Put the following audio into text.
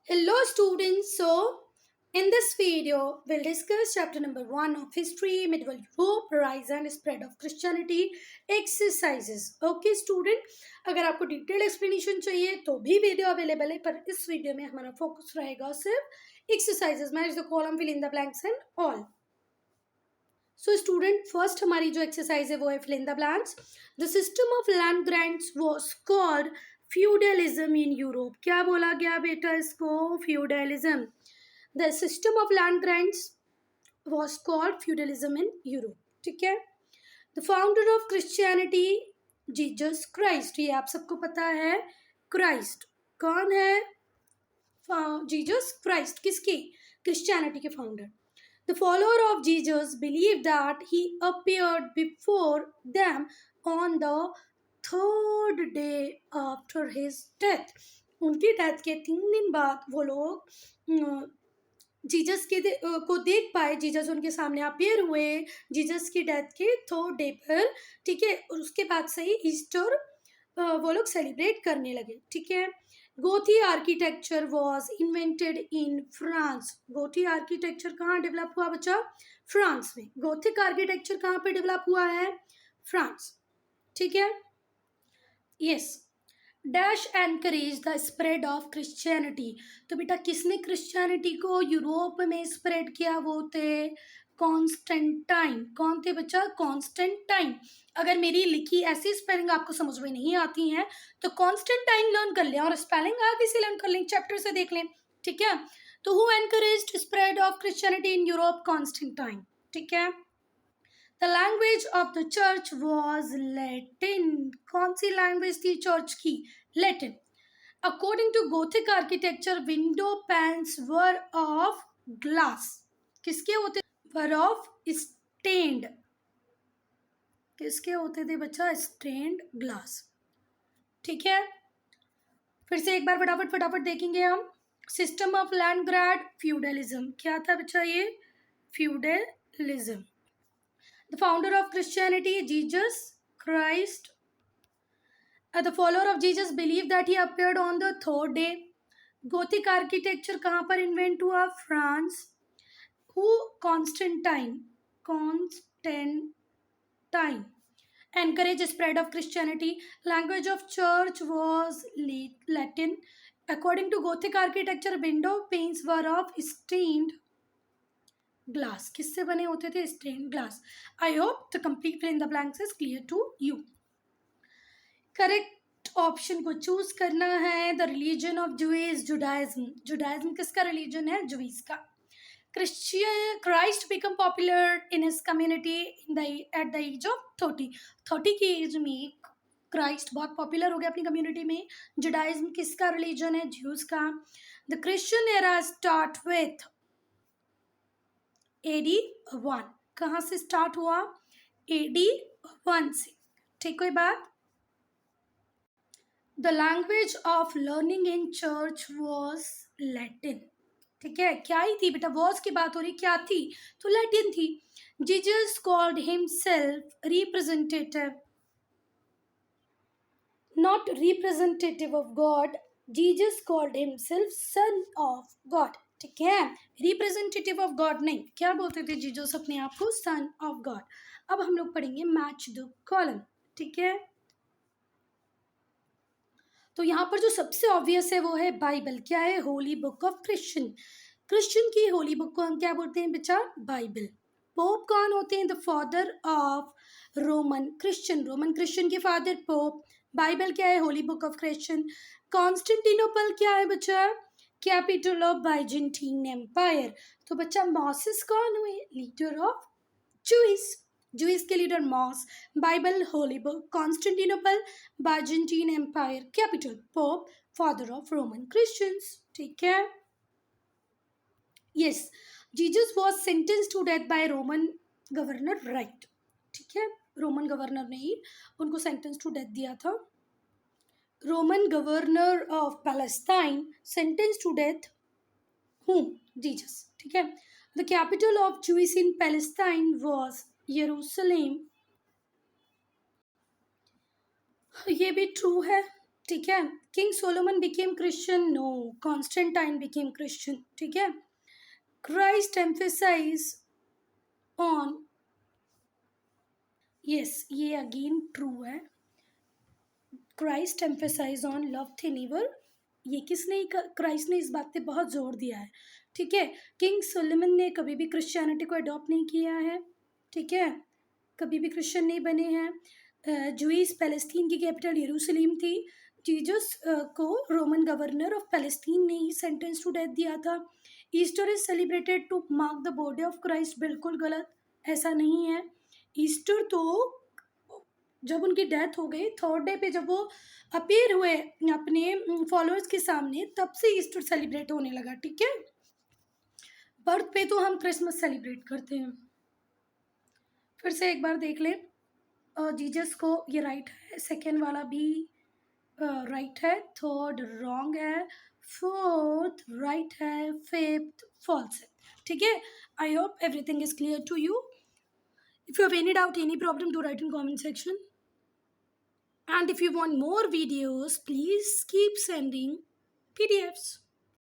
Hello students, in this video we'll discuss chapter number 1 of history, medieval Europe, rise and spread of Christianity, exercises. Okay student, अगर आपको detail explanation चाहिए तो भी video available है, पर इस video में हमारा फोकस रहेगा सिर्फ exercises, match the column, fill in the blanks and all. So student, first हमारी जो एक्सरसाइज है वो है fill in the blanks. The system of land grants was called feudalism in Europe. क्या बोला गया बेटा इसको? Feudalism. The system of land grants was called feudalism in Europe. ठीक है. The founder of Christianity Jesus Christ. ये आप सबको पता है. क्राइस्ट कौन है? जीसस क्राइस्ट किसकी? क्रिश्चियनिटी के founder. The follower of Jesus believed that he appeared before them on the third day after his death. उनकी डेथ के 3 दिन बाद वो लोग जीसस को देख पाए. जीसस उनके सामने अपियर हुए जीसस की डेथ के 3rd डे पर. ठीक है. और उसके बाद से ही ईस्टर वो लोग सेलिब्रेट करने लगे. ठीक है. Gothic architecture was invented in France. Gothic architecture कहाँ डेवलप हुआ बच्चा? फ्रांस में. गोथिक आर्किटेक्चर कहाँ पे डेवलप हुआ है? फ्रांस. ठीक है. Yes. Dash encourage the spread of Christianity. तो बेटा किसने क्रिश्चियनिटी को यूरोप में स्प्रेड किया? वो थे कॉन्स्टेंटाइन. कौन थे बच्चा? कॉन्स्टेंटाइन. अगर मेरी लिखी ऐसी स्पेलिंग आपको समझ में नहीं आती है तो कॉन्स्टेंटाइन लर्न कर लें और स्पेलिंग आगे से लर्न कर लें, चैप्टर से देख लें. ठीक है. तो who encouraged spread of Christianity in Europe? Constantine. ठीक है. The language of the church was Latin. कौन सी लैंग्वेज थी चर्च की? Latin. According to Gothic architecture window panes were of glass. किसके होते? Were of stained. किसके होते थे बच्चा? Stained glass. ठीक है. फिर से एक बार फटाफट देखेंगे हम. System of land grant feudalism. क्या था बच्चा ये? Feudalism. The founder of Christianity Jesus Christ. The follower of Jesus believe that he appeared on the 3rd day. Gothic architecture कहाँ पर इन्वेंट हुआ? France. Who? Constantine. Constantine encourage spread of Christianity. Language of church was Latin. According to Gothic architecture, window panes were of stained glass. किससे बने होते थे? stained glass. I hope the complete fill in the blanks is clear to you. Correct option को choose करना है. The religion of Jews, Judaism. Judaism किसका religion है? Jews का. Christ became popular in his community at the age of 30. 30 की as में Christ बहुत popular हो गया अपनी कम्युनिटी में. जुडाइज्म किसका रिलीजन है? ज्यूज का. The Christian era start with AD 1. कहाँ से स्टार्ट हुआ? AD 1 से. ठीक कोई बात. The language of learning in church was Latin. ठीक है. क्या ही थी बेटा? वॉज की बात हो रही. क्या थी? तो लैटिन थी. Jesus called himself representative, not representative of God. Jesus called himself son of God. ठीक है. रिप्रेजेंटेटिव ऑफ गॉड नहीं. क्या बोलते थे जीसस अपने आप को? Son of God. अब हम लोग पढ़ेंगे मैच द कॉलम. ठीक है. तो यहाँ पर जो सबसे ऑब्वियस है वो है बाइबल. क्या है? Holy book of Christian. Christian की होली बुक को हम क्या बोलते हैं बच्चा? बाइबल. पोप कौन होते हैं? The father of Roman Christian. Roman Christian के फादर पोप. बाइबल क्या है? Holy book of Christian. Constantinople क्या है बच्चा? Capital of Byzantine empire. तो बच्चा मॉसिस कौन हुए? Leader of Jews. जूइस के leader Moses. Bible holy book. Constantinople Byzantine empire. Capital pope. Father of Roman Christians. ठीक है. Yes. Jesus was sentence to death by Roman governor. Right. ठीक है. Roman governor ने ही उनको sentence to death दिया था. Roman governor of Palestine sentence to death whom? Jesus. ठीक है. The capital of Jews in Palestine was यरूशलेम. ये भी ट्रू है. ठीक है। King Solomon became Christian, no, Constantine became Christian, ठीक है। क्राइस्ट एम्फेसाइज ऑन, यस ये अगेन ट्रू है, Christ emphasise on love they never, ये किसने, क्राइस्ट ने इस बात पे बहुत जोर दिया है, ठीक है। किंग सोलोमन ने कभी भी क्रिश्चियनिटी को अडॉप्ट नहीं किया है, ठीक है, कभी भी क्रिश्चियन नहीं बने हैं। जूइस पैलेस्तीन की कैपिटल यरूशलेम थी। जीसस को रोमन गवर्नर ऑफ पैलेस्तीन ने ही सेंटेंस टू डेथ दिया था। Easter is celebrated to mark the birthday of Christ, बिल्कुल गलत, ऐसा नहीं है। ईस्टर तो जब उनकी डेथ हो गई, थर्ड डे पे जब वो अपीयर हुए अपने फॉलोअर्स के सामने, तब से ईस्टर सेलिब्रेट होने लगा, ठीक है। बर्थ पे तो हम क्रिसमस सेलिब्रेट करते हैं। फिर से एक बार देख लें, जीसस को ये राइट है, सेकेंड वाला भी राइट है, थर्ड रॉन्ग है, फोर्थ राइट है, फिफ्थ फॉल्स है, ठीक है। I hope everything is clear to you. If you have any doubt, any problem, do write in comment section. And if you want more videos, please keep sending PDFs.